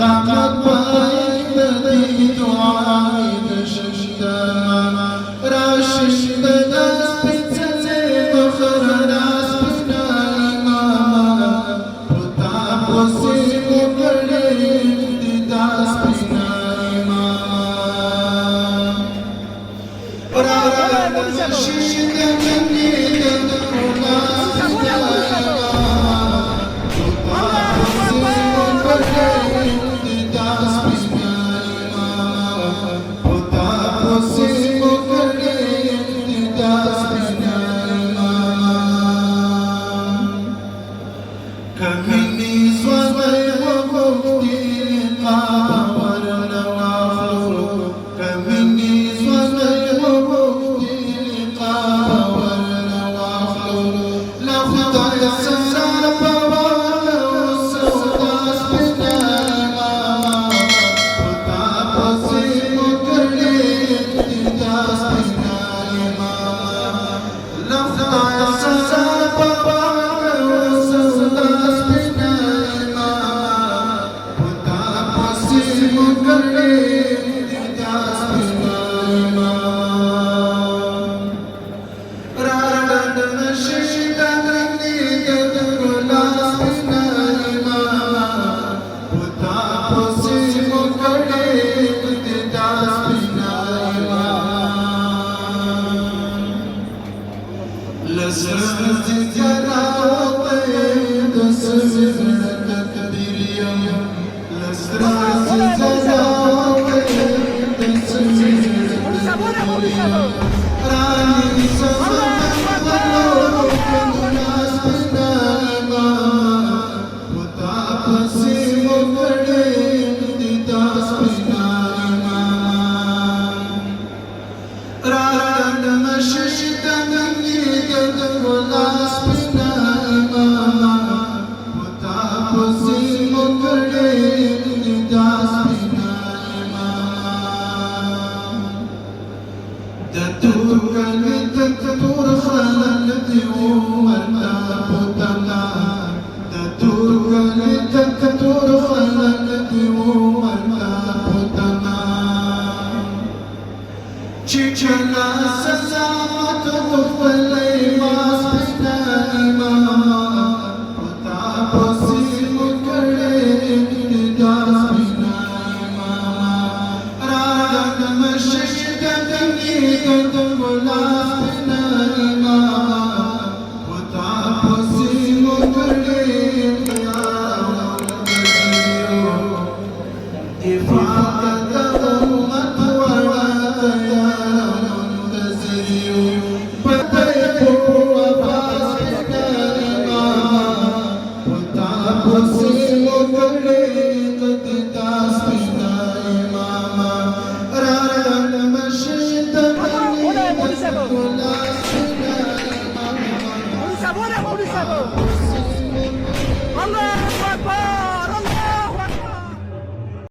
قامت باید دعای دشتما راشش بدست پیچه بخر ناس پنای ماما پتا پوسی مکڑی دیداس پنای ماما پرارا شیشت منی دنولاس پنای ماما پتا پوسی مکڑی دیداس پنای ماما پتا پوسی مکڑی دیداس پنای ماما کمینی سوزای وقتی قاور نوافلو کمینی سوزای وقتی قاور نوافلو لخدای سرار پاوالو سوداس پنای ماما پتا پوسی مکڑی دیداس پنای ماما لخدای سرار پاوالو سوداس پنای ماما پتا پوسی مکڑی دیداس پنای ماما رادن نشیدن نیدن گلاس پنای ماما پتا پوسی مکڑی دیداس پنای ماما لزرت جراوطه دسزر تقدیریم لزرت جراوطه دسزر تقدیریم رانی سفر مدلو کناس پنای ماما پتا پسی مکڑی دیداس پنای ماما رادن نشیدن نیدن گلاس پنای ماما پتا پسی مکڑی دیداس پنای ماما دتور کلی دتور خلق دیو مرتا پتنا دتور کلی دتور خلق دیو مرتا پتنا چیچلا سزامت غفلی ماس پنای ماما پتا پوسی مکڑی دیداس پنای ماما رادن مشیدن نیدن گلاس پنای ماما پتا پوسی مکڑی دیداس پنای ماما